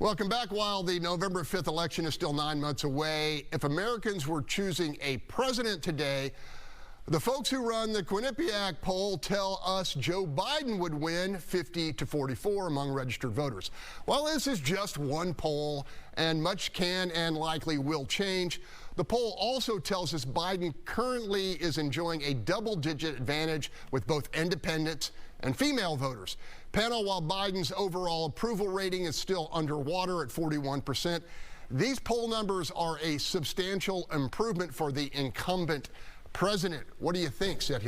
Welcome back. While the November 5th election is still 9 months away, if Americans were choosing a president today, the folks who run the Quinnipiac poll tell us Joe Biden would win 50-44 among registered voters. While this is just one poll and much can and likely will change, the poll also tells us Biden currently is enjoying a double-digit advantage with both independents and female voters. Panel, while Biden's overall approval rating is still underwater at 41%, these poll numbers are a substantial improvement for the incumbent president. What do you think, Seth?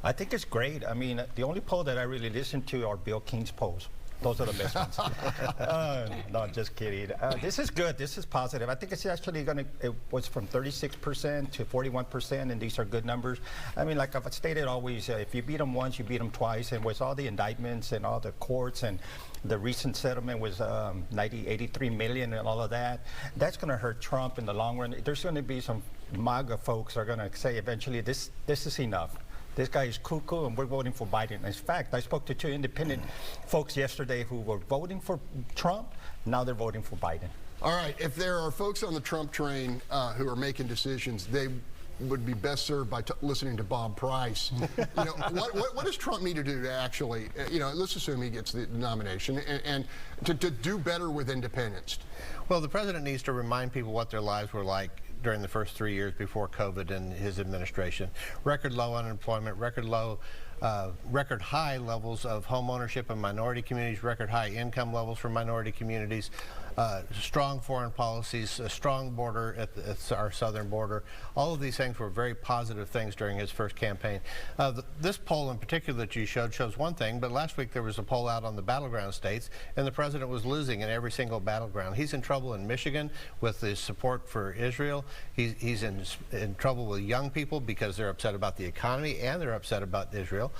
I think it's great. I mean, the only poll that I really listen to are Bill King's polls. Those are the best ones. No, just kidding. This is good. This is positive. I think it's actually it was from 36% to 41%, and these are good numbers. I mean, like I've stated always, if you beat them once, you beat them twice. And with all the indictments and all the courts and the recent settlement was 83 million and all of that, that's going to hurt Trump in the long run. There's going to be some MAGA folks are going to say eventually this is enough. This guy is cuckoo, and we're voting for Biden. In fact, I spoke to 2 independent folks yesterday who were voting for Trump. Now they're voting for Biden. All right. If there are folks on the Trump train who are making decisions, they would be best served by listening to Bob Price. What does Trump need to do to actually, let's assume he gets the nomination, and to do better with independents? Well, the president needs to remind people what their lives were like during the first 3 years before COVID and his administration. Record low unemployment, record high levels of home ownership in minority communities, record high income levels for minority communities, strong foreign policies, a strong border at our southern border. All of these things were very positive things during his first campaign. This poll in particular that you showed shows one thing, but last week there was a poll out on the battleground states, and the president was losing in every single battleground. He's in trouble in Michigan with his support for Israel. He's in trouble with young people because they're upset about the economy and they're upset about Israel.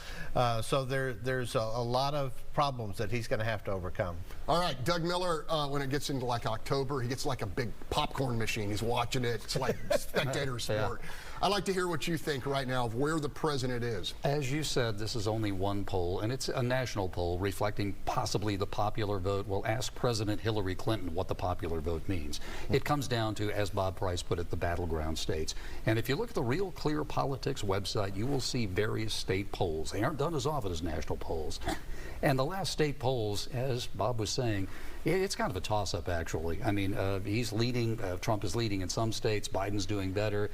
So there's a lot of problems that he's going to have to overcome. All right, Doug Miller, when it gets into like October, he gets like a big popcorn machine. He's watching it. It's like spectator sport. Yeah. I'd like to hear what you think right now of where the president is. As you said, this is only one poll, and it's a national poll reflecting possibly the popular vote. We'll ask President Hillary Clinton what the popular vote means. It comes down to, as Bob Price put it, the battleground states. And if you look at the Real Clear Politics website, you will see various state polls. They aren't done as often as national polls. And the last state polls, as Bob was saying, it's kind of a toss-up, actually. I mean, he's leading, Trump is leading in some states, Biden's doing better.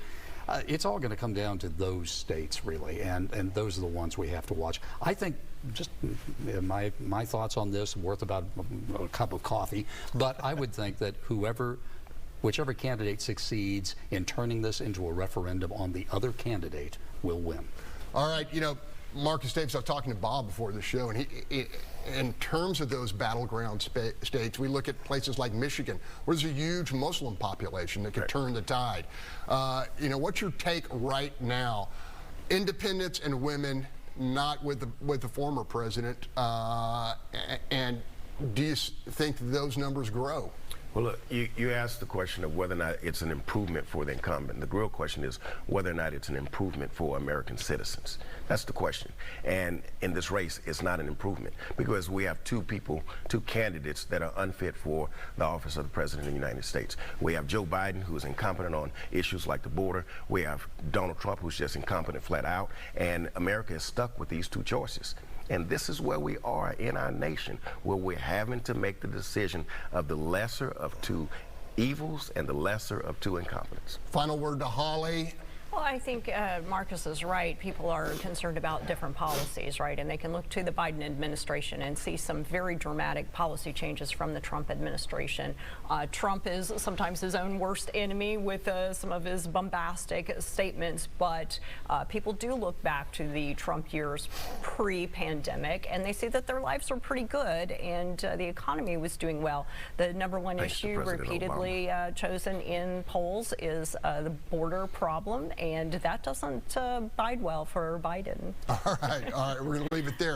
It's all going to come down to those states, really, and those are the ones we have to watch. I think, just my thoughts on this, worth about a cup of coffee, but I would think that whichever candidate succeeds in turning this into a referendum on the other candidate will win. All right, Marcus Davis, I was talking to Bob before the show, and in terms of those battleground states, we look at places like Michigan, where there's a huge Muslim population that could turn the tide. What's your take right now? Independents and women, not with the former president, and do you think those numbers grow? Well, look, you asked the question of whether or not it's an improvement for the incumbent. The real question is whether or not it's an improvement for American citizens. That's the question. And in this race, it's not an improvement because we have two candidates that are unfit for the office of the President of the United States. We have Joe Biden, who's incompetent on issues like the border. We have Donald Trump, who's just incompetent flat out. And America is stuck with these two choices. And this is where we are in our nation, where we're having to make the decision of the lesser of two evils and the lesser of two incompetents. Final word to Holly. Well, I think Marcus is right. People are concerned about different policies, right? And they can look to the Biden administration and see some very dramatic policy changes from the Trump administration. Trump is sometimes his own worst enemy with some of his bombastic statements, but people do look back to the Trump years pre-pandemic, and they see that their lives were pretty good and the economy was doing well. The _1 issue repeatedly chosen in polls is the border problem, and that doesn't bide well for Biden. All right, we're going to leave it there.